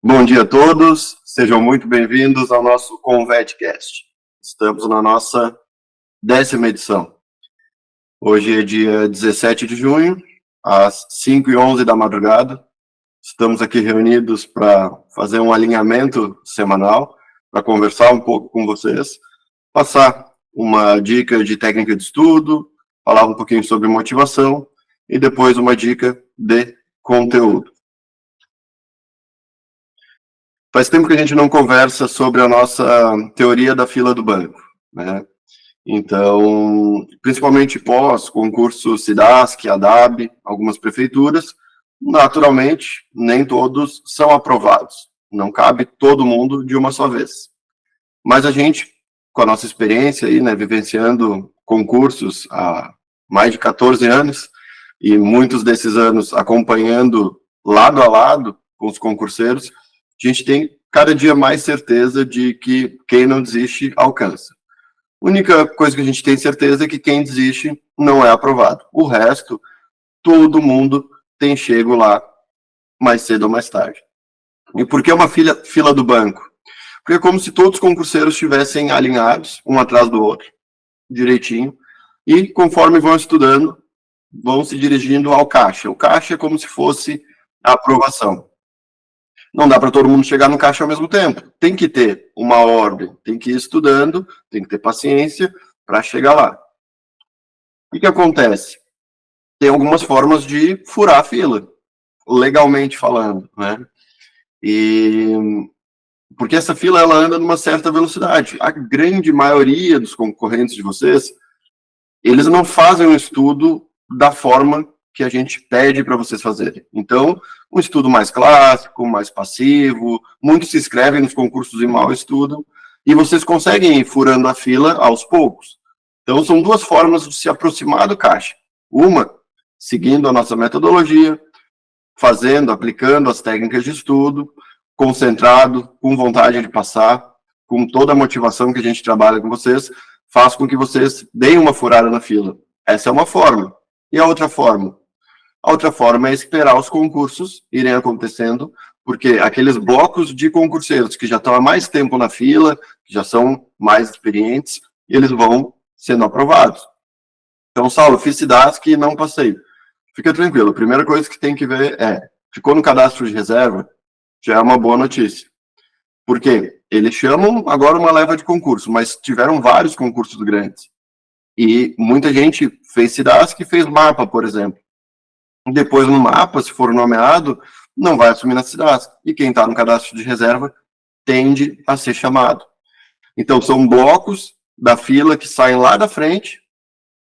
Bom dia a todos, sejam muito bem-vindos ao nosso ConvetCast. Estamos na nossa 10ª edição. Hoje é dia 17 de junho, às 5h11 da madrugada. Estamos aqui reunidos para fazer um alinhamento semanal, para conversar um pouco com vocês, passar uma dica de técnica de estudo, falar um pouquinho sobre motivação e depois uma dica de conteúdo. Faz tempo que a gente não conversa sobre a nossa teoria da fila do banco, né? Então, principalmente pós-concurso SIDASC, ADAB, algumas prefeituras, naturalmente, nem todos são aprovados. Não cabe todo mundo de uma só vez. Mas a gente, com a nossa experiência aí, né, vivenciando concursos há mais de 14 anos, e muitos desses anos acompanhando lado a lado com os concurseiros, a gente tem cada dia mais certeza de que quem não desiste alcança. A única coisa que a gente tem certeza é que quem desiste não é aprovado. O resto, todo mundo tem chego lá mais cedo ou mais tarde. E por que uma fila do banco? Porque é como se todos os concurseiros estivessem alinhados, um atrás do outro, direitinho, e conforme vão estudando, vão se dirigindo ao caixa. O caixa é como se fosse a aprovação. Não dá para todo mundo chegar no caixa ao mesmo tempo. Tem que ter uma ordem, tem que ir estudando, tem que ter paciência para chegar lá. O que acontece? Tem algumas formas de furar a fila, legalmente falando, né? E porque essa fila ela anda numa certa velocidade. A grande maioria dos concorrentes de vocês, eles não fazem um estudo da forma que a gente pede para vocês fazerem. Então, um estudo mais clássico, mais passivo, muitos se inscrevem nos concursos e mal estudam, e vocês conseguem ir furando a fila aos poucos. Então, são duas formas de se aproximar do caixa. Uma, seguindo a nossa metodologia, fazendo, aplicando as técnicas de estudo, concentrado, com vontade de passar, com toda a motivação que a gente trabalha com vocês, faz com que vocês deem uma furada na fila. Essa é uma forma. E a outra forma? A outra forma é esperar os concursos irem acontecendo, porque aqueles blocos de concurseiros que já estão há mais tempo na fila, que já são mais experientes, eles vão sendo aprovados. Então, Saulo, fiz SIDASC e não passei. Fica tranquilo, a primeira coisa que tem que ver é, ficou no cadastro de reserva, já é uma boa notícia. Por quê? Eles chamam agora uma leva de concurso, mas tiveram vários concursos grandes. E muita gente fez SIDASC e fez mapa, por exemplo. Depois no mapa, se for nomeado, não vai assumir na SIDASC. E quem está no cadastro de reserva tende a ser chamado. Então, são blocos da fila que saem lá da frente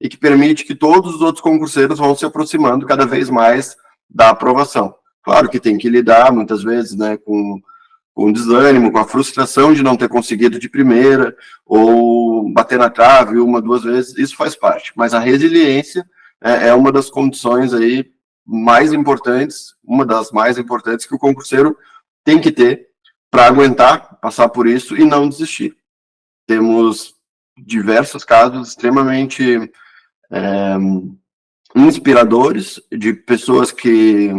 e que permite que todos os outros concurseiros vão se aproximando cada vez mais da aprovação. Claro que tem que lidar, muitas vezes, né, com desânimo, com a frustração de não ter conseguido de primeira, ou bater na trave uma, duas vezes, isso faz parte. Mas a resiliência é uma das condições aí mais importantes, uma das mais importantes que o concurseiro tem que ter para aguentar, passar por isso e não desistir. Temos diversos casos extremamente inspiradores de pessoas que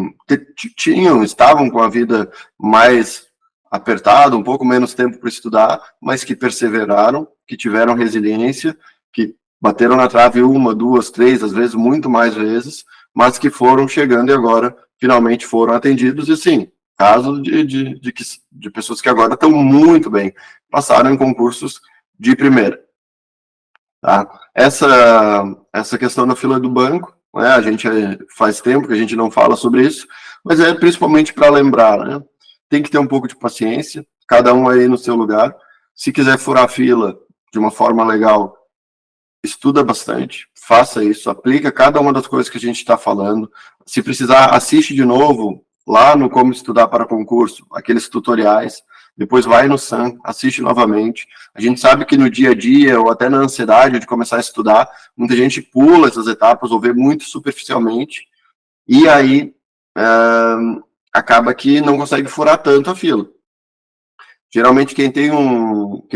estavam com a vida mais apertada, um pouco menos tempo para estudar, mas que perseveraram, que tiveram resiliência, que bateram na trave uma, duas, três, às vezes muito mais vezes, mas que foram chegando e agora finalmente foram atendidos. E sim, casos de pessoas que agora estão muito bem, passaram em concursos de primeira. Tá? Essa questão da fila do banco, né, a gente faz tempo que a gente não fala sobre isso, mas é principalmente para lembrar, né? Tem que ter um pouco de paciência, cada um aí no seu lugar. Se quiser furar a fila de uma forma legal, estuda bastante, faça isso, aplica cada uma das coisas que a gente está falando. Se precisar, assiste de novo lá no Como Estudar para Concurso, aqueles tutoriais, depois vai no SAM, assiste novamente. A gente sabe que no dia a dia, ou até na ansiedade de começar a estudar, muita gente pula essas etapas ou vê muito superficialmente, e aí acaba que não consegue furar tanto a fila. Geralmente quem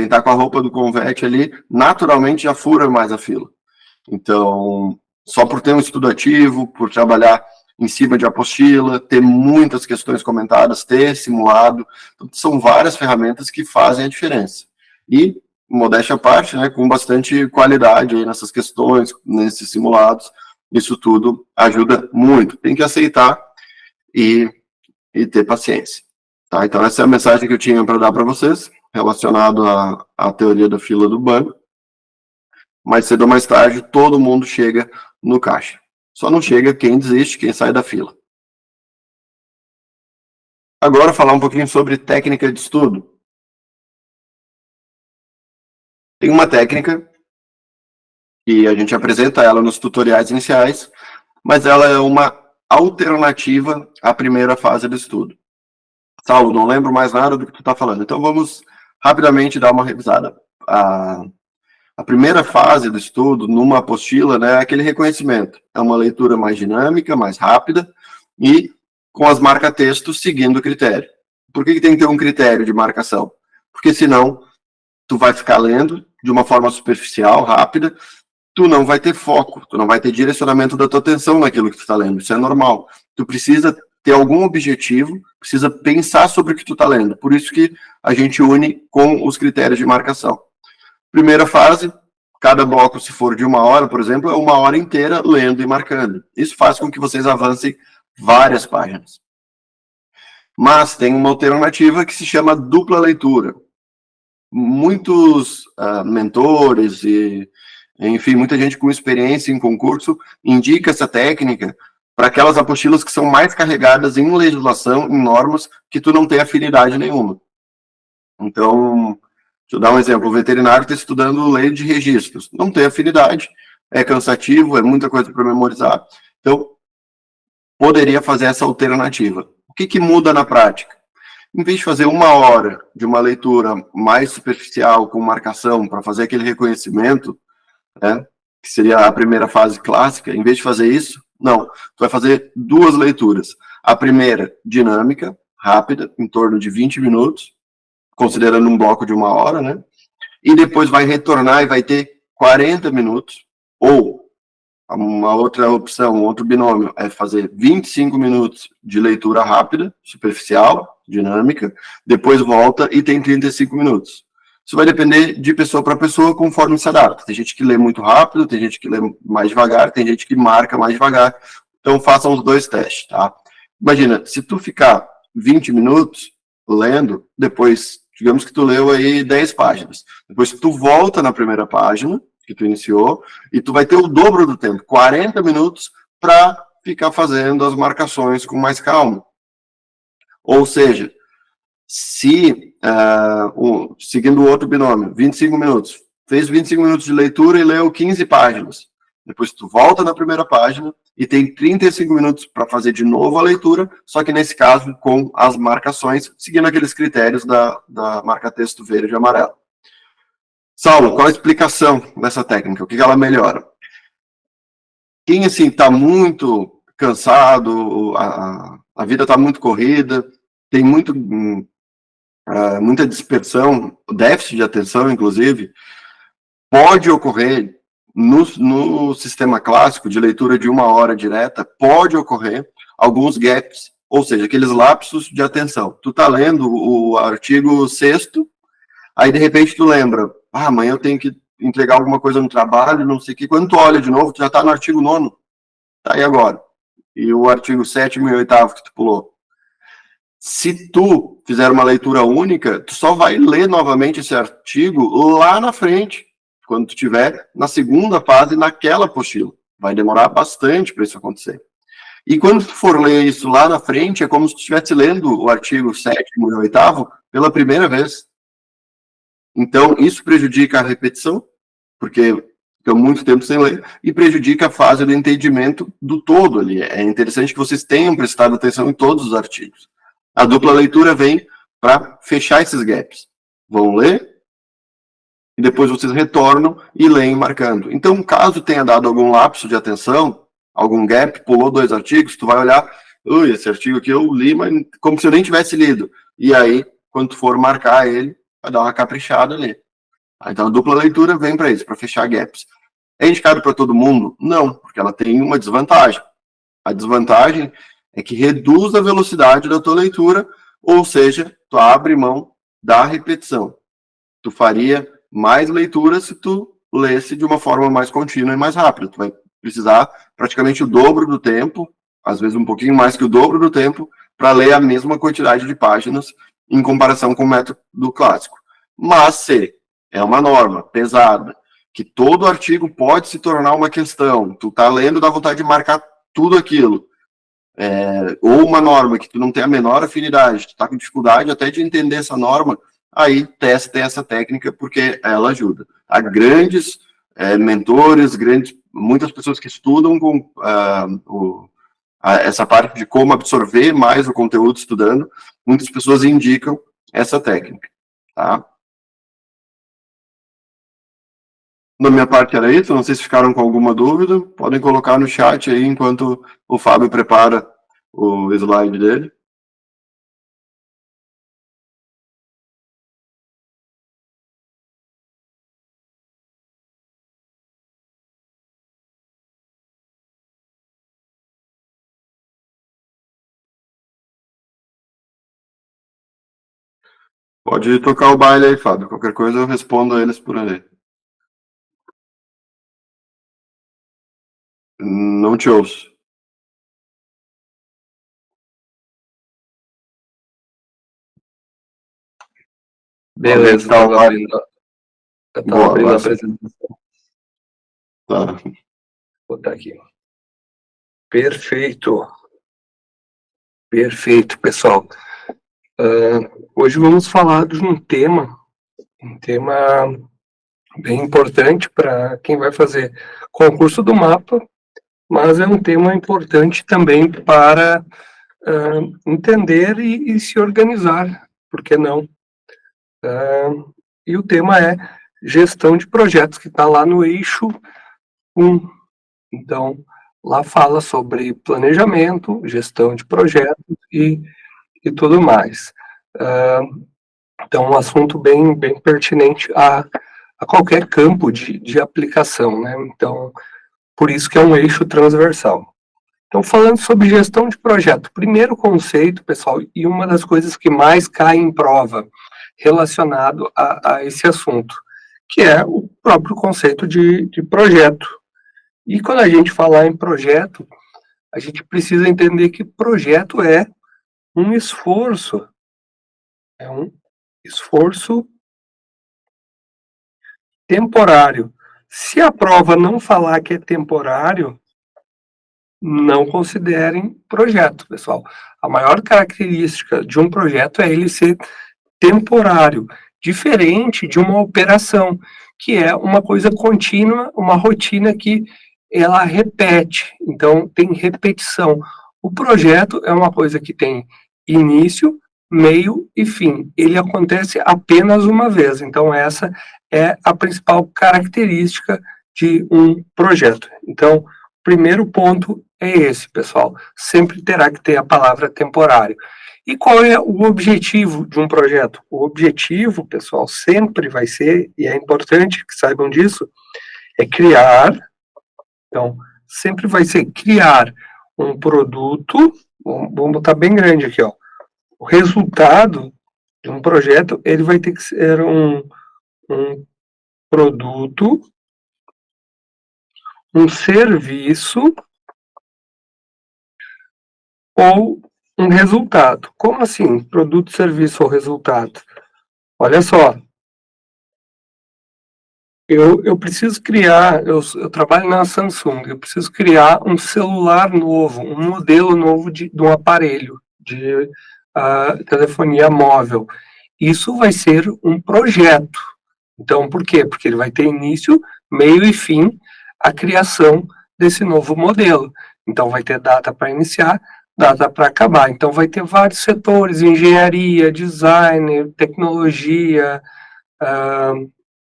tá com a roupa do Convet ali, naturalmente já fura mais a fila. Então, só por ter um estudo ativo, por trabalhar em cima de apostila, ter muitas questões comentadas, ter simulado. Então, são várias ferramentas que fazem a diferença. E, modéstia à parte, né, com bastante qualidade aí nessas questões, nesses simulados, isso tudo ajuda muito. Tem que aceitar e ter paciência. Tá? Então, essa é a mensagem que eu tinha para dar para vocês, relacionado à teoria da fila do banco. Mais cedo ou mais tarde, todo mundo chega no caixa. Só não chega quem desiste, quem sai da fila. Agora, falar um pouquinho sobre técnica de estudo. Tem uma técnica que a gente apresenta ela nos tutoriais iniciais, mas ela é uma alternativa à primeira fase do estudo. Saulo, não lembro mais nada do que tu está falando, então vamos rapidamente dar uma revisada. A primeira fase do estudo, numa apostila, né, é aquele reconhecimento. É uma leitura mais dinâmica, mais rápida e com as marca-textos seguindo o critério. Por que tem que ter um critério de marcação? Porque senão tu vai ficar lendo de uma forma superficial, rápida, tu não vai ter foco, tu não vai ter direcionamento da tua atenção naquilo que tu está lendo. Isso é normal. Tu precisa ter algum objetivo, precisa pensar sobre o que tu está lendo. Por isso que a gente une com os critérios de marcação. Primeira fase, cada bloco, se for de 1 hora, por exemplo, é 1 hora inteira lendo e marcando. Isso faz com que vocês avancem várias páginas. Mas tem uma alternativa que se chama dupla leitura. Muitos mentores e, enfim, muita gente com experiência em concurso indica essa técnica para aquelas apostilas que são mais carregadas em legislação, em normas, que tu não tem afinidade nenhuma. Então, deixa eu dar um exemplo, o veterinário está estudando lei de registros, não tem afinidade, é cansativo, é muita coisa para memorizar, então poderia fazer essa alternativa. O que muda na prática? Em vez de fazer 1 hora de uma leitura mais superficial, com marcação, para fazer aquele reconhecimento, né, que seria a primeira fase clássica, em vez de fazer isso, não, tu vai fazer 2 leituras. A primeira, dinâmica, rápida, em torno de 20 minutos, considerando um bloco de 1 hora, né? E depois vai retornar e vai ter 40 minutos, ou uma outra opção, um outro binômio, é fazer 25 minutos de leitura rápida, superficial, dinâmica, depois volta e tem 35 minutos. Isso vai depender de pessoa para pessoa, conforme se adapta. Tem gente que lê muito rápido, tem gente que lê mais devagar, tem gente que marca mais devagar. Então, façam os 2 testes, tá? Imagina, se tu ficar 20 minutos lendo, depois, digamos que tu leu aí 10 páginas. Depois tu volta na primeira página, que tu iniciou, e tu vai ter o dobro do tempo, 40 minutos, para ficar fazendo as marcações com mais calma. Ou seja, se, seguindo o outro binômio, 25 minutos, fez 25 minutos de leitura e leu 15 páginas. Depois tu volta na primeira página e tem 35 minutos para fazer de novo a leitura, só que nesse caso com as marcações, seguindo aqueles critérios da marca-texto verde e amarelo. Saulo, qual a explicação dessa técnica? O que ela melhora? Quem, assim, está muito cansado, a vida está muito corrida, tem muita dispersão, déficit de atenção, inclusive, pode ocorrer no sistema clássico de leitura de 1 hora direta, pode ocorrer alguns gaps, ou seja, aqueles lapsos de atenção. Tu tá lendo o artigo 6º, aí de repente tu lembra, amanhã eu tenho que entregar alguma coisa no trabalho, não sei o que, quando tu olha de novo, tu já tá no artigo 9º, tá aí agora. E o artigo 7º e 8º que tu pulou. Se tu fizer uma leitura única, tu só vai ler novamente esse artigo lá na frente, quando tu estiver na segunda fase naquela apostila. Vai demorar bastante para isso acontecer. E quando tu for ler isso lá na frente, é como se tu estivesse lendo o artigo 7º e 8º pela primeira vez. Então, isso prejudica a repetição, porque fica muito tempo sem ler, e prejudica a fase do entendimento do todo ali. É interessante que vocês tenham prestado atenção em todos os artigos. A dupla leitura vem para fechar esses gaps. Vão ler, e depois vocês retornam e leem marcando. Então, caso tenha dado algum lapso de atenção, algum gap, pulou 2 artigos, tu vai olhar, esse artigo aqui eu li, mas como se eu nem tivesse lido. E aí, quando tu for marcar ele, vai dar uma caprichada ali. Então, a dupla leitura vem para isso, para fechar gaps. É indicado para todo mundo? Não, porque ela tem uma desvantagem. A desvantagem é que reduz a velocidade da tua leitura, ou seja, tu abre mão da repetição. Tu faria mais leitura se tu lesse de uma forma mais contínua e mais rápida. Tu vai precisar praticamente o dobro do tempo, às vezes um pouquinho mais que o dobro do tempo, para ler a mesma quantidade de páginas em comparação com o método clássico. Mas se é uma norma pesada, que todo artigo pode se tornar uma questão, tu tá lendo, dá vontade de marcar tudo aquilo, ou uma norma que tu não tem a menor afinidade, tu tá com dificuldade até de entender essa norma, aí testa essa técnica porque ela ajuda. Há grandes mentores, muitas pessoas que estudam com essa parte de como absorver mais o conteúdo estudando, muitas pessoas indicam essa técnica, tá? Da minha parte era isso, não sei se ficaram com alguma dúvida, podem colocar no chat aí enquanto o Fábio prepara o slide dele. Pode tocar o baile aí, Fábio. Qualquer coisa eu respondo a eles por aí. Não te ouço. Beleza, estava abrindo a apresentação. Tá. Vou botar aqui. Perfeito. Perfeito, pessoal. Hoje vamos falar de um tema bem importante para quem vai fazer concurso do mapa, mas é um tema importante também para entender e se organizar, por que não? E o tema é gestão de projetos, que está lá no eixo 1. Então, lá fala sobre planejamento, gestão de projetos e tudo mais. Então, um assunto bem pertinente a qualquer campo de aplicação, né? Então, por isso que é um eixo transversal. Então, falando sobre gestão de projeto, primeiro conceito, pessoal, e uma das coisas que mais cai em prova relacionado a esse assunto, que é o próprio conceito de projeto. E quando a gente falar em projeto, a gente precisa entender que projeto é um esforço temporário. Se a prova não falar que é temporário, não considerem projeto, pessoal. A maior característica de um projeto é ele ser temporário, diferente de uma operação, que é uma coisa contínua, uma rotina que ela repete, então tem repetição. O projeto é uma coisa que tem início, meio e fim. Ele acontece apenas uma vez, então essa é a principal característica de um projeto. Então, o primeiro ponto é esse, pessoal. Sempre terá que ter a palavra temporário. E qual é o objetivo de um projeto? O objetivo, pessoal, sempre vai ser, e é importante que saibam disso, é criar, então, sempre vai ser criar um produto, vamos botar bem grande aqui, ó. O resultado de um projeto, ele vai ter que ser um produto, um serviço ou um resultado. Como assim? Produto, serviço ou resultado? Olha só. Eu preciso criar, eu trabalho na Samsung, eu preciso criar um celular novo, um modelo novo de um aparelho de telefonia móvel. Isso vai ser um projeto. Então, por quê? Porque ele vai ter início, meio e fim a criação desse novo modelo. Então, vai ter data para iniciar, data para acabar. Então, vai ter vários setores, engenharia, design, tecnologia,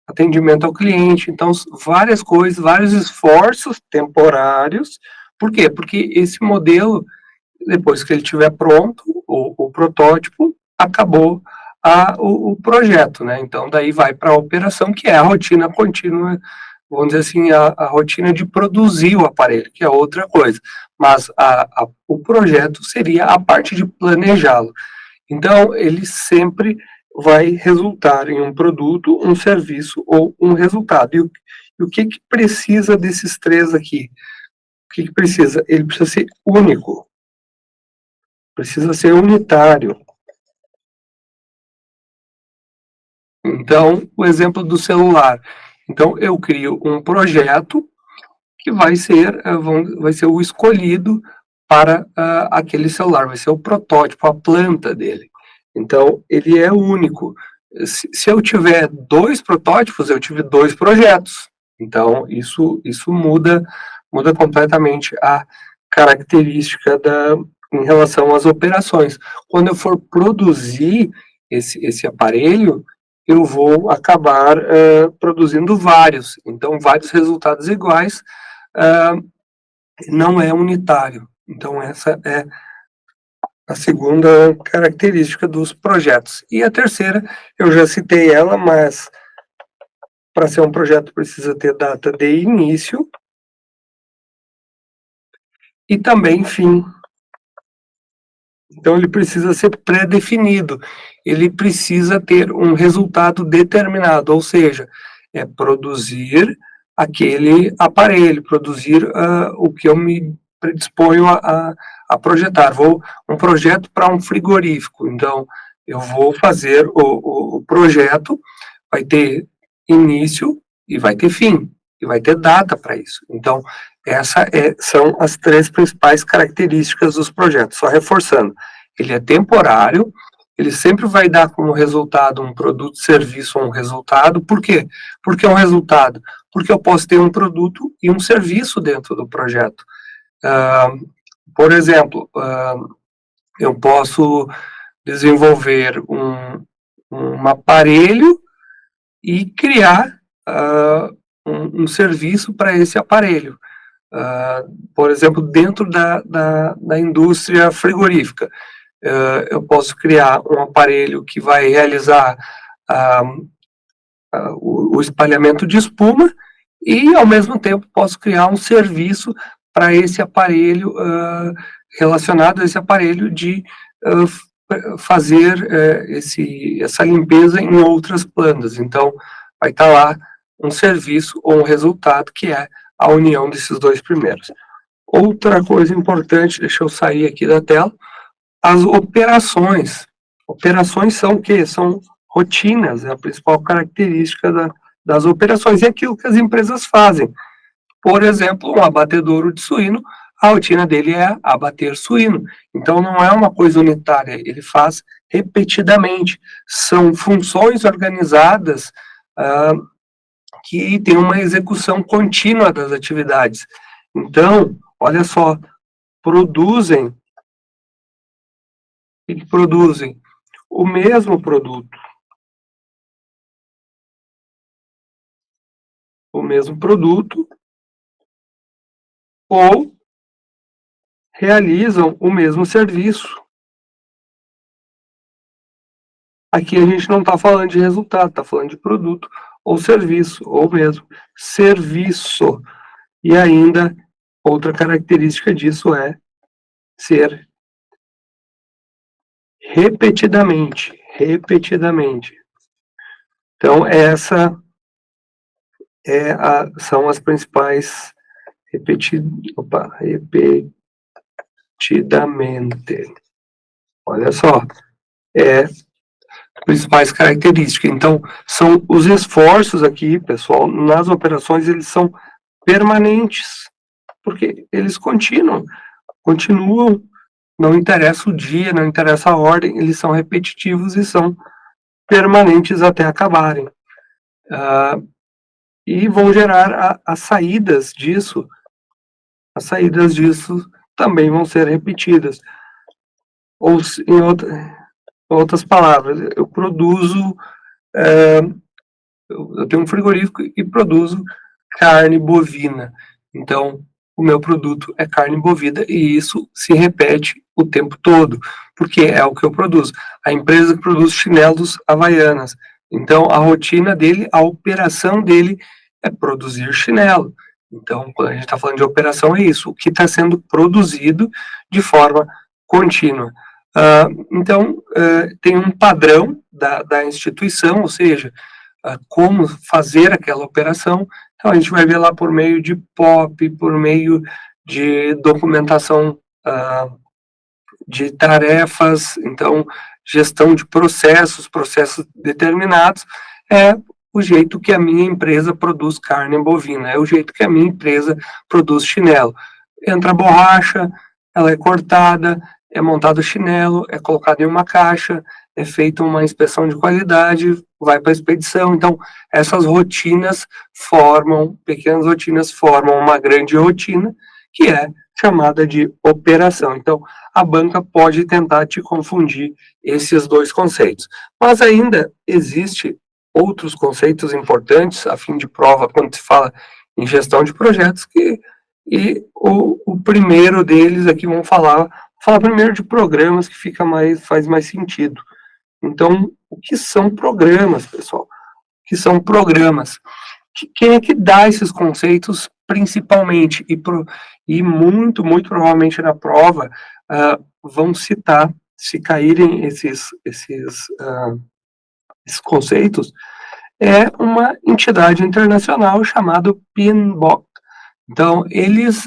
atendimento ao cliente, então várias coisas, vários esforços temporários. Por quê? Porque esse modelo, depois que ele estiver pronto, o protótipo, acabou o projeto, né? Então daí vai para a operação, que é a rotina contínua vamos dizer assim, a rotina de produzir o aparelho, que é outra coisa. Mas o projeto seria a parte de planejá-lo. Então, ele sempre vai resultar em um produto, um serviço ou um resultado. E o que precisa desses três aqui? O que precisa? Ele precisa ser único. Precisa ser unitário. Então, o exemplo do celular. Então, eu crio um projeto que vai ser o escolhido para aquele celular, vai ser o protótipo, a planta dele. Então, ele é único. Se eu tiver 2 protótipos, eu tive 2 projetos. Então, isso muda completamente a característica em relação às operações. Quando eu for produzir esse aparelho, eu vou acabar produzindo vários. Então, vários resultados iguais, não é unitário. Então, essa é a segunda característica dos projetos. E a terceira, eu já citei ela, mas para ser um projeto precisa ter data de início e também fim. Então, ele precisa ser pré-definido, ele precisa ter um resultado determinado, ou seja, é produzir aquele aparelho, produzir o que eu me predisponho a projetar. Um projeto para um frigorífico, então, eu vou fazer o projeto, vai ter início e vai ter fim, e vai ter data para isso. Então, são as 3 principais características dos projetos. Só reforçando, ele é temporário, ele sempre vai dar como resultado um produto, serviço ou um resultado. Por quê? Porque é um resultado. Porque eu posso ter um produto e um serviço dentro do projeto. Por exemplo, eu posso desenvolver um aparelho e criar um serviço para esse aparelho. Por exemplo, dentro da indústria frigorífica, eu posso criar um aparelho que vai realizar o espalhamento de espuma e, ao mesmo tempo, posso criar um serviço para esse aparelho, relacionado a esse aparelho de fazer essa limpeza em outras plantas. Então, vai estar lá um serviço ou um resultado que é a união desses 2 primeiros. Outra coisa importante, deixa eu sair aqui da tela, as operações. Operações são o quê? São rotinas, é a principal característica das operações, é aquilo que as empresas fazem. Por exemplo, um abatedouro de suíno, a rotina dele é abater suíno. Então, não é uma coisa unitária, ele faz repetidamente. São funções organizadas que têm uma execução contínua das atividades. Então, olha só, produzem o mesmo produto. Ou realizam o mesmo serviço. Aqui a gente não está falando de resultado, está falando de produto ou serviço, ou mesmo serviço. E ainda, outra característica disso é ser repetidamente. Então, essa são as principais repetidamente. Olha só, principais características. Então, são os esforços aqui, pessoal, nas operações, eles são permanentes, porque eles continuam, não interessa o dia, não interessa a ordem, eles são repetitivos e são permanentes até acabarem. E vão gerar as saídas disso. As saídas disso também vão ser repetidas. Ou, em outras palavras, eu produzo, eu tenho um frigorífico e produzo carne bovina. Então, o meu produto é carne bovina e isso se repete o tempo todo, porque é o que eu produzo. A empresa que produz chinelos Havaianas. Então, a rotina dele, a operação dele é produzir chinelo. Então, quando a gente está falando de operação, é isso, o que está sendo produzido de forma contínua. Então, tem um padrão da instituição, ou seja, como fazer aquela operação. Então, a gente vai ver lá por meio de POP, por meio de documentação de tarefas, então, gestão de processos determinados, é o jeito que a minha empresa produz carne bovina, é o jeito que a minha empresa produz chinelo. Entra a borracha, ela é cortada, é montado o chinelo, é colocado em uma caixa, é feita uma inspeção de qualidade, vai para a expedição. Então, essas rotinas pequenas rotinas formam uma grande rotina, que é chamada de operação. Então, a banca pode tentar te confundir esses dois conceitos. Mas ainda existe outros conceitos importantes, a fim de prova, quando se fala em gestão de projetos, e o primeiro deles aqui, vamos falar primeiro de programas, que faz mais sentido. Então, o que são programas, pessoal? O que são programas? Quem é que dá esses conceitos principalmente? E muito provavelmente na prova vão citar, se caírem esses conceitos, é uma entidade internacional chamada PMBOK. Então, eles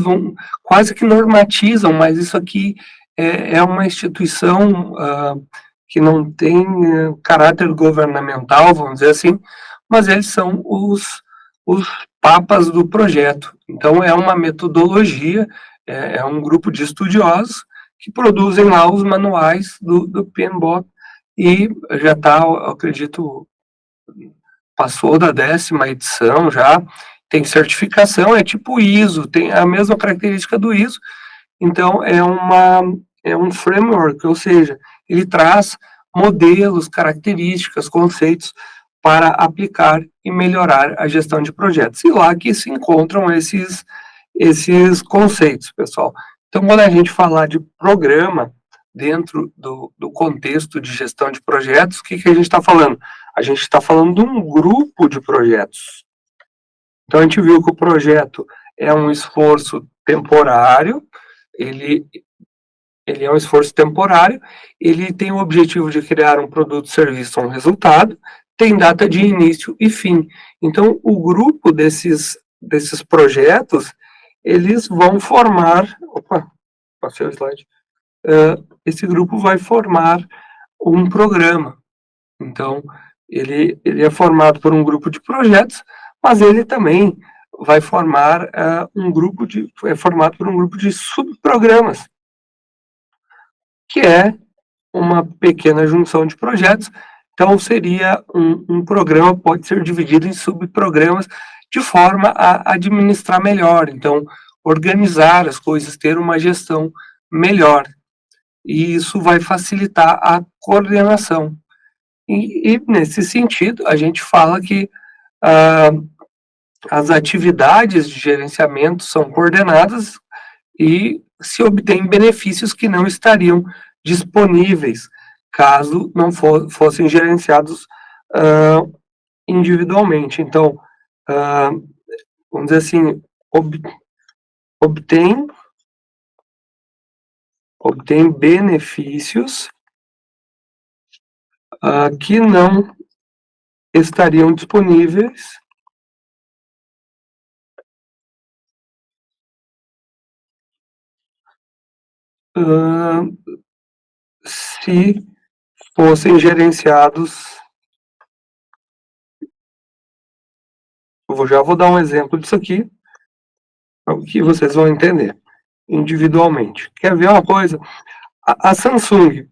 vão quase que normatizam, mas isso aqui é uma instituição que não tem caráter governamental, vamos dizer assim, mas eles são os papas do projeto. Então, é uma metodologia, é um grupo de estudiosos que produzem lá os manuais do PMBOK, e já está, acredito, passou da 10ª edição já, tem certificação, é tipo ISO, tem a mesma característica do ISO. Então, é um framework, ou seja, ele traz modelos, características, conceitos para aplicar e melhorar a gestão de projetos. E lá que se encontram esses conceitos, pessoal. Então, quando a gente falar de programa dentro do contexto de gestão de projetos, o que a gente está falando? A gente está falando de um grupo de projetos. Então, a gente viu que o projeto é um esforço temporário, ele é um esforço temporário, ele tem o objetivo de criar um produto, serviço ou um resultado, tem data de início e fim. Então, o grupo desses projetos, eles vão formar... Opa, passei o slide. Esse grupo vai formar um programa. Então, ele é formado por um grupo de projetos, mas ele também vai formar é formado por um grupo de subprogramas, que é uma pequena junção de projetos. Então, seria um programa, pode ser dividido em subprogramas, de forma a administrar melhor, então, organizar as coisas, ter uma gestão melhor. E isso vai facilitar a coordenação. E nesse sentido, a gente fala que as atividades de gerenciamento são coordenadas e se obtém benefícios que não estariam disponíveis caso não fossem gerenciados individualmente. Então, vamos dizer assim, obtém benefícios que não estariam disponíveis se fossem gerenciados. Já vou dar um exemplo disso aqui, que vocês vão entender individualmente. Quer ver uma coisa? A Samsung,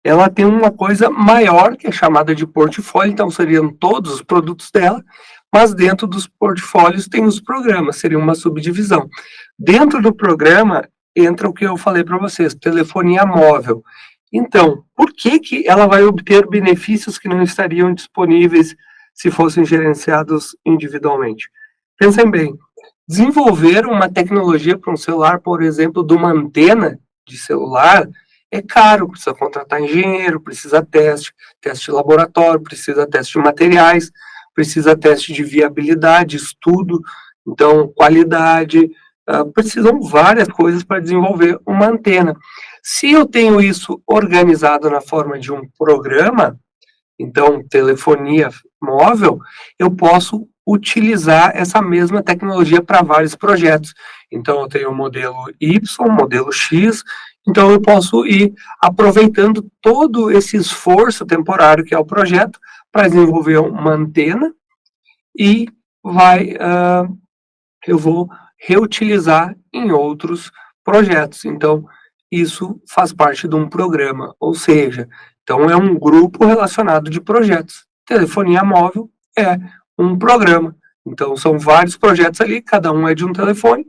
ela tem uma coisa maior, que é chamada de portfólio, então seriam todos os produtos dela, mas dentro dos portfólios tem os programas, seria uma subdivisão. Dentro do programa entra o que eu falei para vocês, telefonia móvel. Então, por que ela vai obter benefícios que não estariam disponíveis se fossem gerenciados individualmente? Pensem bem, desenvolver uma tecnologia para um celular, por exemplo, de uma antena de celular, é caro, precisa contratar engenheiro, precisa teste de laboratório, precisa teste de materiais, precisa teste de viabilidade, estudo, então qualidade, precisam várias coisas para desenvolver uma antena. Se eu tenho isso organizado na forma de um programa, então telefonia móvel, eu posso utilizar essa mesma tecnologia para vários projetos. Então eu tenho o modelo Y, modelo X, então eu posso ir aproveitando todo esse esforço temporário que é o projeto para desenvolver uma antena e eu vou reutilizar em outros projetos. Então, isso faz parte de um programa, ou seja, então é um grupo relacionado de projetos. Telefonia móvel é um programa. Então, são vários projetos ali, cada um é de um telefone.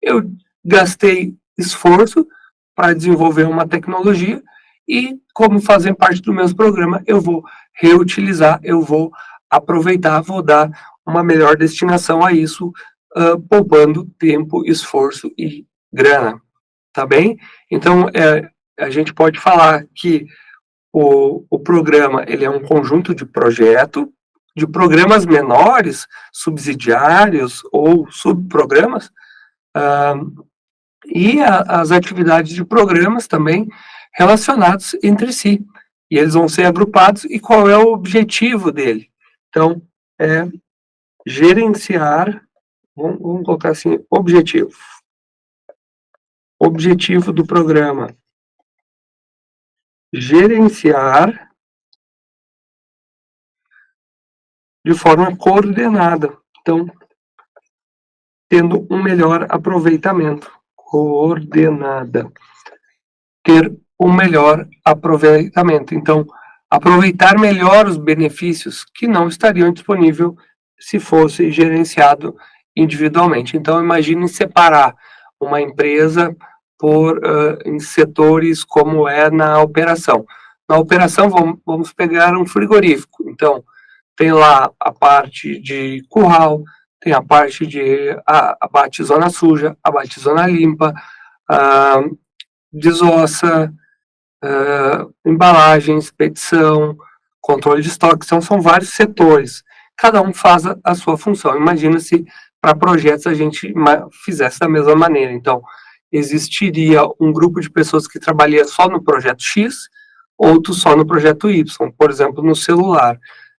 Eu gastei esforço para desenvolver uma tecnologia e, como fazem parte do mesmo programa, eu vou reutilizar, eu vou aproveitar, vou dar uma melhor destinação a isso, poupando tempo, esforço e grana, tá bem? Então, a gente pode falar que o programa ele é um conjunto de programas menores, subsidiários ou subprogramas, e as atividades de programas também relacionados entre si. E eles vão ser agrupados, e qual é o objetivo dele? Então, é gerenciar, vamos colocar assim, objetivo. Objetivo do programa: gerenciar de forma coordenada. Então, tendo um melhor aproveitamento. Coordenada. Ter um melhor aproveitamento. Então, aproveitar melhor os benefícios que não estariam disponíveis se fosse gerenciado individualmente. Então, imagine separar uma empresa em setores como é na operação. Na operação, vamos pegar um frigorífico. Então, tem lá a parte de curral, tem a parte de abate zona suja, abate zona limpa, desossa, embalagem, expedição, controle de estoque. Então, são vários setores. Cada um faz a sua função. Imagina se para projetos a gente fizesse da mesma maneira. Então, existiria um grupo de pessoas que trabalharia só no projeto X, outro só no projeto Y, por exemplo, no celular.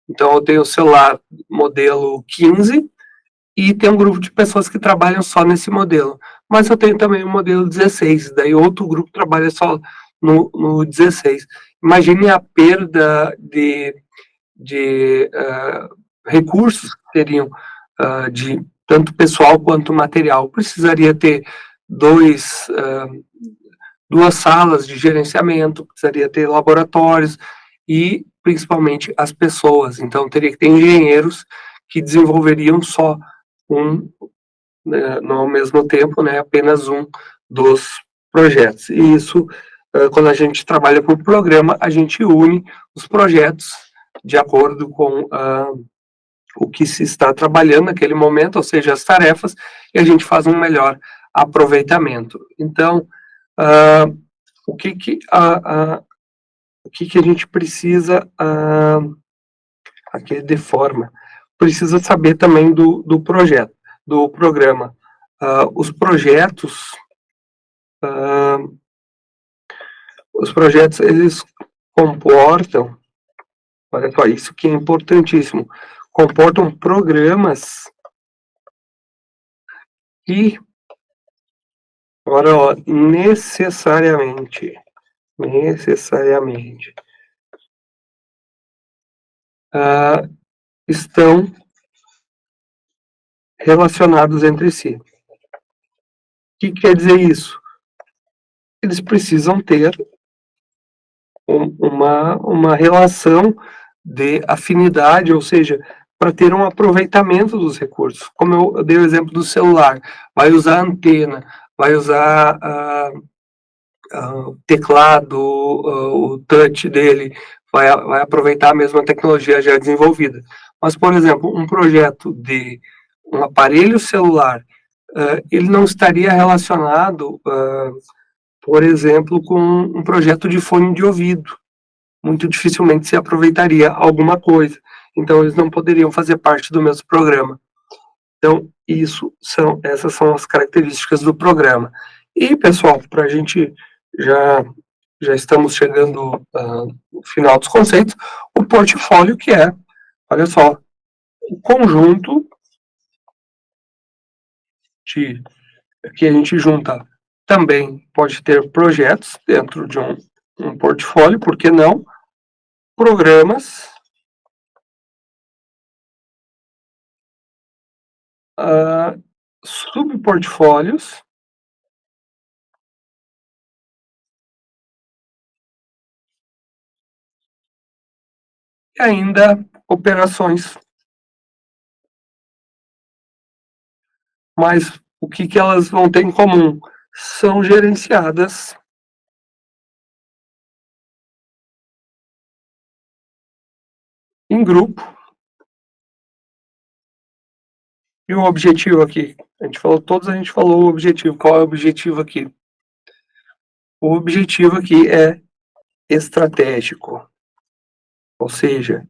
Então, eu tenho o celular modelo 15 e tem um grupo de pessoas que trabalham só nesse modelo. Mas eu tenho também o modelo 16, daí outro grupo trabalha só no 16. Imagine a perda de recursos que teriam de tanto pessoal quanto material. Precisaria ter duas salas de gerenciamento, precisaria ter laboratórios e, principalmente, as pessoas. Então, teria que ter engenheiros que desenvolveriam só no mesmo tempo, apenas um dos projetos. E isso, quando a gente trabalha por programa, a gente une os projetos de acordo com o que se está trabalhando naquele momento, ou seja, as tarefas, e a gente faz um melhor aproveitamento. Então, o que a gente precisa, aqui deforma, precisa saber também do projeto, do programa. Os projetos, eles comportam, olha só, isso que é importantíssimo, comportam programas que, agora, ó, necessariamente, estão relacionados entre si. O que quer dizer isso? Eles precisam ter uma relação de afinidade, ou seja, para ter um aproveitamento dos recursos. Como eu dei o exemplo do celular, vai usar antena, vai usar o teclado, o touch dele, vai aproveitar a mesma tecnologia já desenvolvida. Mas, por exemplo, um projeto de um aparelho celular, ele não estaria relacionado, por exemplo, com um projeto de fone de ouvido. Muito dificilmente se aproveitaria alguma coisa. então eles não poderiam fazer parte do mesmo programa. Então, essas são as características do programa. E, pessoal, para a gente já estamos chegando no final dos conceitos, o portfólio que é, olha só, o conjunto que a gente junta também pode ter projetos dentro de um portfólio, por que não? Programas, subportfólios, e ainda operações. Mas o que elas vão ter em comum? São gerenciadas em grupo. E o objetivo aqui? A gente falou o objetivo. Qual é o objetivo aqui? O objetivo aqui é estratégico. Ou seja,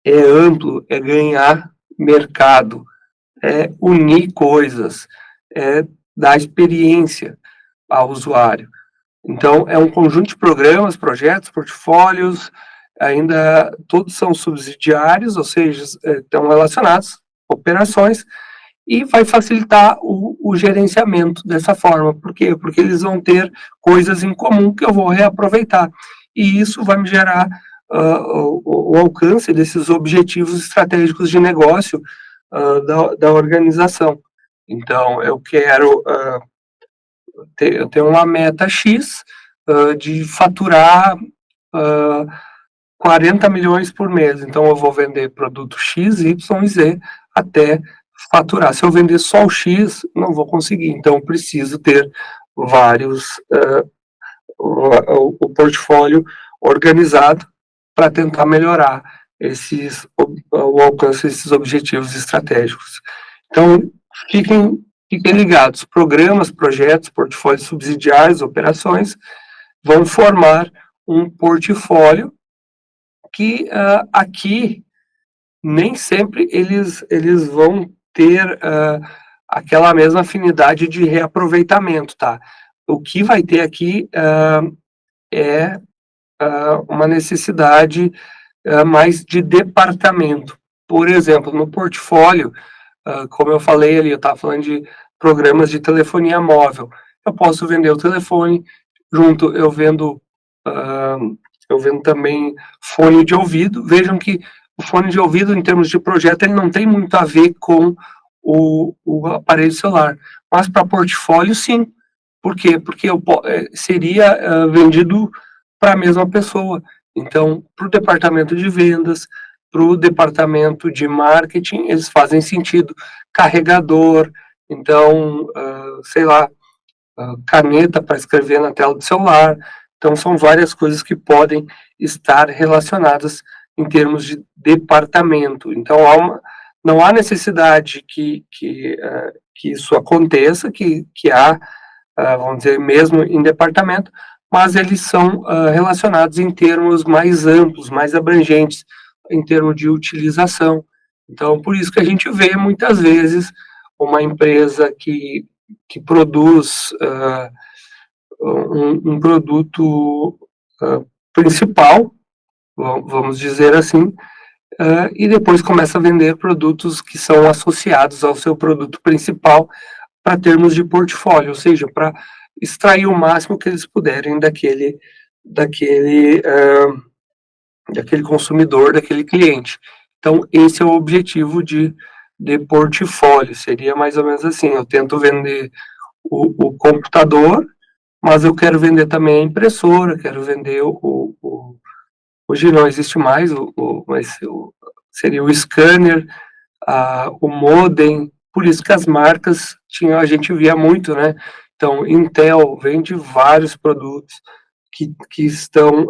é amplo, é ganhar mercado, é unir coisas, é dar experiência ao usuário. Então, é um conjunto de programas, projetos, portfólios, ainda todos são subsidiários, ou seja, estão relacionados, operações, e vai facilitar o gerenciamento dessa forma. Por quê? Porque eles vão ter coisas em comum que eu vou reaproveitar. E isso vai me gerar o alcance desses objetivos estratégicos de negócio da organização. Então, eu quero eu tenho uma meta X de faturar 40 milhões por mês. Então, eu vou vender produto X, Y e Z até faturar. Se eu vender só o X, não vou conseguir. Então, eu preciso ter vários, o portfólio organizado para tentar melhorar o alcance desses objetivos estratégicos. Então, fiquem ligados. Programas, projetos, portfólios subsidiários, operações, vão formar um portfólio que aqui nem sempre eles vão ter aquela mesma afinidade de reaproveitamento, tá? O que vai ter aqui é uma necessidade mais de departamento. Por exemplo, no portfólio, como eu falei ali, eu estava falando de programas de telefonia móvel. Eu posso vender o telefone, junto eu vendo também fone de ouvido. Vejam que o fone de ouvido, em termos de projeto, ele não tem muito a ver com o aparelho celular. Mas para portfólio, sim. Por quê? Porque seria vendido para a mesma pessoa. Então, para o departamento de vendas, para o departamento de marketing, eles fazem sentido. Carregador, então, sei lá, caneta para escrever na tela do celular. Então, são várias coisas que podem estar relacionadas em termos de departamento. Então, não há necessidade que isso aconteça, que há, vamos dizer, mesmo em departamento, mas eles são relacionados em termos mais amplos, mais abrangentes, em termos de utilização. Então, por isso que a gente vê, muitas vezes, uma empresa que produz um produto principal, vamos dizer assim, e depois começa a vender produtos que são associados ao seu produto principal para termos de portfólio, ou seja, para extrair o máximo que eles puderem daquele consumidor, daquele cliente. Então, esse é o objetivo de portfólio, seria mais ou menos assim, eu tento vender o computador, mas eu quero vender também a impressora, quero vender hoje não existe mais, mas seria o scanner, o modem, por isso que as marcas a gente via muito, né? Então, Intel vende vários produtos que estão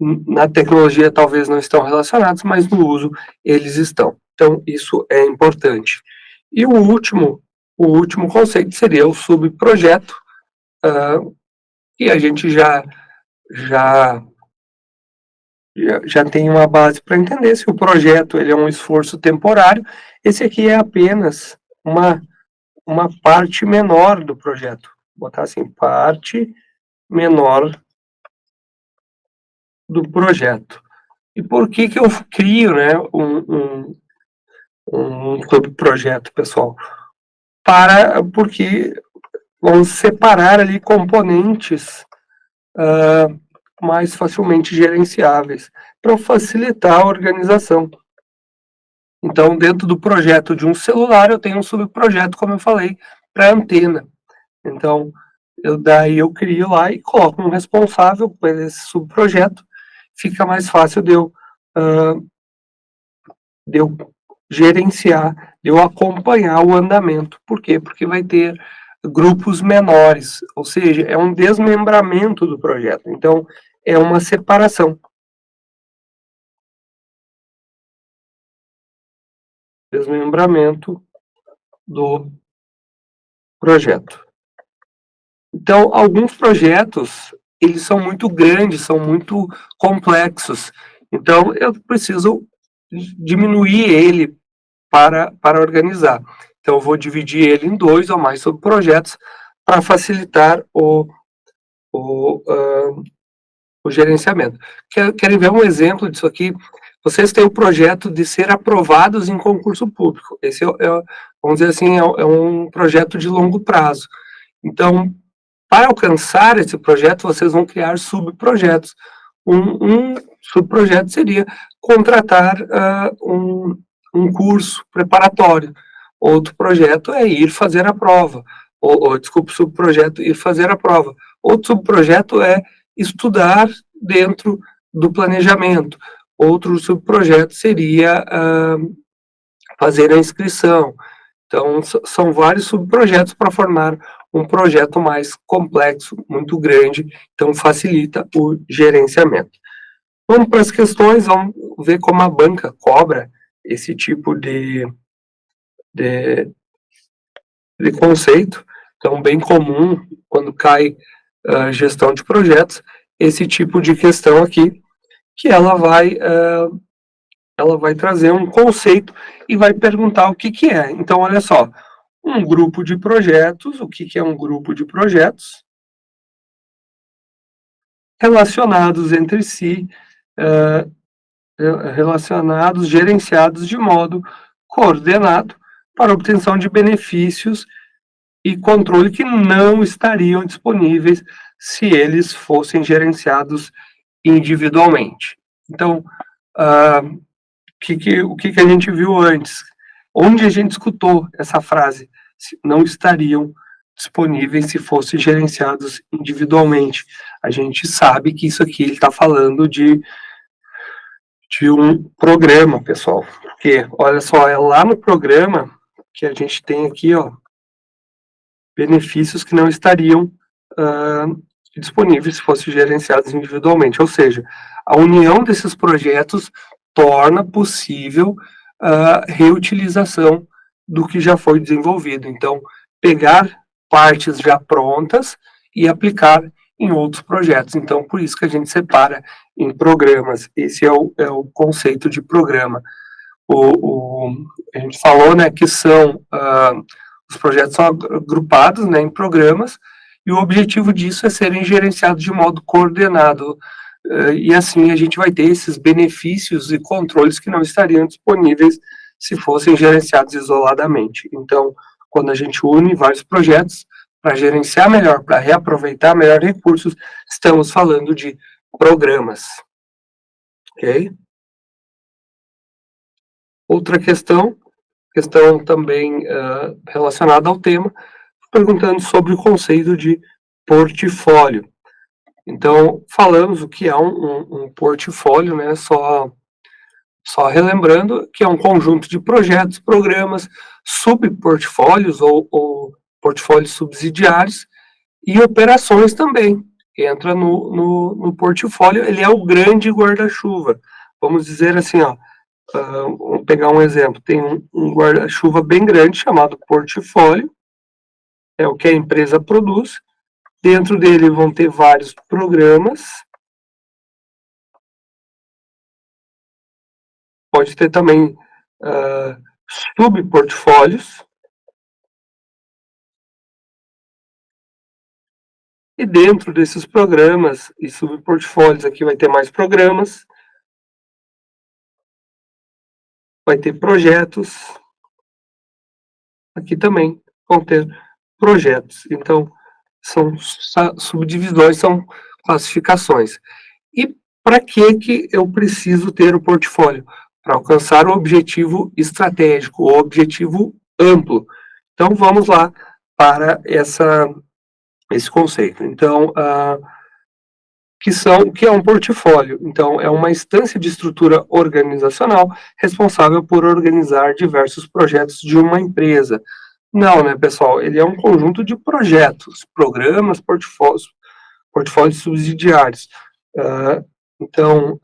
na tecnologia, talvez não estão relacionados, mas no uso eles estão. Então, isso é importante. E o último conceito seria o subprojeto, que a gente já já tem uma base para entender se o projeto ele é um esforço temporário. Esse aqui é apenas uma parte menor do projeto. Vou botar assim, parte menor do projeto. E por que eu crio, né, um subprojeto, pessoal? Porque vamos separar ali componentes mais facilmente gerenciáveis, para facilitar a organização. Então, dentro do projeto de um celular, eu tenho um subprojeto, como eu falei, para antena. Então, daí eu crio lá e coloco um responsável por esse subprojeto, fica mais fácil de eu gerenciar, de eu acompanhar o andamento. Por quê? Porque vai ter grupos menores, ou seja, é um desmembramento do projeto. Então, é uma separação. Desmembramento do projeto. Então, alguns projetos, eles são muito grandes, são muito complexos. Então, eu preciso diminuir ele para organizar. Então, eu vou dividir ele em 2 ou mais subprojetos para facilitar o gerenciamento. Querem ver um exemplo disso aqui? Vocês têm o projeto de ser aprovados em concurso público. Esse vamos dizer assim, é um projeto de longo prazo. Então, para alcançar esse projeto, vocês vão criar subprojetos. Um subprojeto seria contratar um curso preparatório. Outro projeto é ir fazer a prova. Desculpe, subprojeto, ir fazer a prova. Outro subprojeto é estudar dentro do planejamento. Outro subprojeto seria fazer a inscrição. Então, são vários subprojetos para formar um projeto mais complexo, muito grande, então facilita o gerenciamento. Vamos para as questões, vamos ver como a banca cobra esse tipo de conceito. Então, bem comum, quando cai gestão de projetos, esse tipo de questão aqui, que ela vai trazer um conceito e vai perguntar o que é. Então, olha só, um grupo de projetos, o que é um grupo de projetos? Relacionados entre si, relacionados, gerenciados de modo coordenado para obtenção de benefícios e controle que não estariam disponíveis se eles fossem gerenciados individualmente. Então, o que a gente viu antes? Onde a gente escutou essa frase? Não estariam disponíveis se fossem gerenciados individualmente. A gente sabe que isso aqui ele está falando de um programa, pessoal. Porque, olha só, é lá no programa que a gente tem aqui, ó, benefícios que não estariam disponíveis se fossem gerenciados individualmente. Ou seja, a união desses projetos torna possível a reutilização do que já foi desenvolvido. Então, pegar partes já prontas e aplicar em outros projetos. Então, por isso que a gente separa em programas. Esse é o conceito de programa. A gente falou, né, que os projetos são agrupados, né, em programas, e o objetivo disso é serem gerenciados de modo coordenado, e assim a gente vai ter esses benefícios e controles que não estariam disponíveis se fossem gerenciados isoladamente. Então, quando a gente une vários projetos para gerenciar melhor, para reaproveitar melhor recursos, estamos falando de programas. Ok? Outra questão também relacionada ao tema, perguntando sobre o conceito de portfólio. Então, falamos o que é um portfólio, né? Só relembrando que é um conjunto de projetos, programas, subportfólios ou portfólios subsidiários e operações também. Entra no portfólio, ele é o grande guarda-chuva. Vamos dizer assim, ó, vamos pegar um exemplo, tem um guarda-chuva bem grande chamado portfólio, é o que a empresa produz. Dentro dele vão ter vários programas pode ter também subportfólios. E dentro desses programas e subportfólios, aqui vai ter mais programas, vai ter projetos, aqui também vão ter projetos. Então, são subdivisões, são classificações. E para que eu preciso ter o portfólio? Para alcançar o objetivo estratégico, o objetivo amplo. Então, vamos lá para esse conceito. Então, o que é um portfólio? Então, é uma instância de estrutura organizacional responsável por organizar diversos projetos de uma empresa. Não, né, pessoal? Ele é um conjunto de projetos, programas, portfólios subsidiários. Então,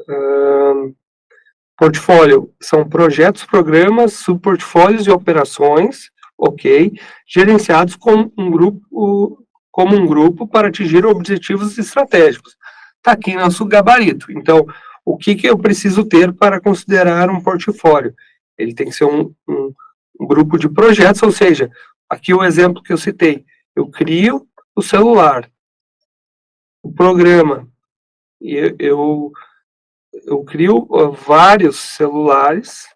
portfólio são projetos, programas, subportfólios e operações, ok, gerenciados como um grupo para atingir objetivos estratégicos. Está aqui nosso gabarito. Então, o que eu preciso ter para considerar um portfólio? Ele tem que ser um grupo de projetos, ou seja, aqui o exemplo que eu citei, eu crio o celular, o programa, eu crio vários celulares,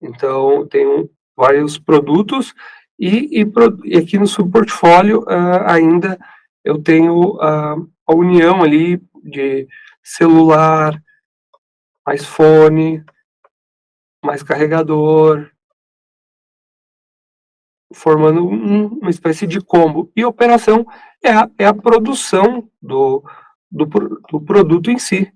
então tenho vários produtos, e aqui no subportfólio ainda eu tenho a união ali de celular, mais fone, mais carregador, formando uma espécie de combo. E operação é a produção do produto em si,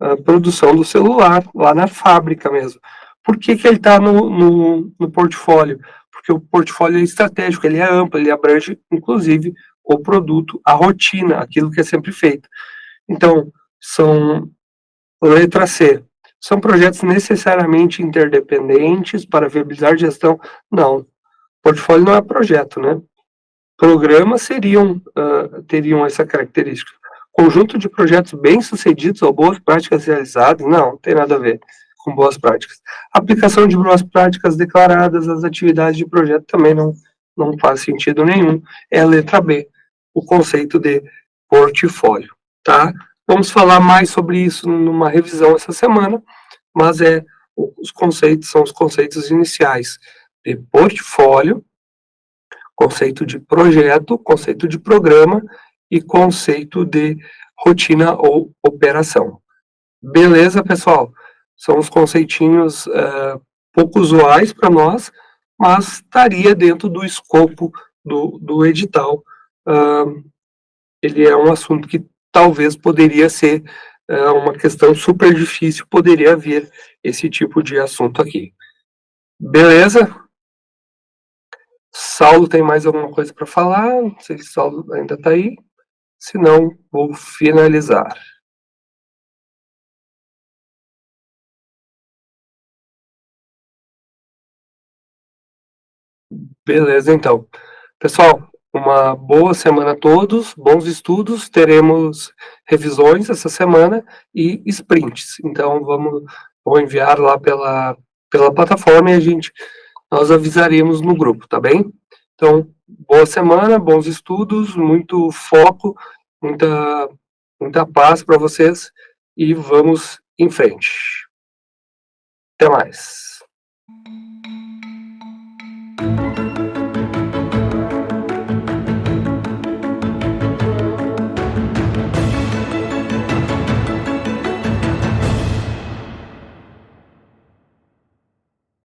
a produção do celular, lá na fábrica mesmo. Por que ele está no portfólio? Porque o portfólio é estratégico, ele é amplo, ele abrange, inclusive, o produto, a rotina, aquilo que é sempre feito. Então, letra C, são projetos necessariamente interdependentes para viabilizar gestão? Não, portfólio não é projeto, né? Programas teriam essa característica. Conjunto de projetos bem-sucedidos ou boas práticas realizadas? Não tem nada a ver com boas práticas. Aplicação de boas práticas declaradas às atividades de projeto também não faz sentido nenhum. É a letra B, o conceito de portfólio, tá? Vamos falar mais sobre isso numa revisão essa semana, mas os conceitos são os conceitos iniciais de portfólio, conceito de projeto, conceito de programa e conceito de rotina ou operação. Beleza, pessoal? São os conceitinhos pouco usuais para nós, mas estaria dentro do escopo do edital. Ele é um assunto que talvez poderia ser uma questão super difícil, poderia haver esse tipo de assunto aqui. Beleza? Saulo tem mais alguma coisa para falar? Não sei se Saulo ainda está aí. Se não, vou finalizar. Beleza, então. Pessoal, uma boa semana a todos, bons estudos, teremos revisões essa semana e sprints. Então, vou enviar lá pela plataforma e nós avisaremos no grupo, tá bem? Então, boa semana, bons estudos, muito foco, muita paz para vocês e vamos em frente. Até mais.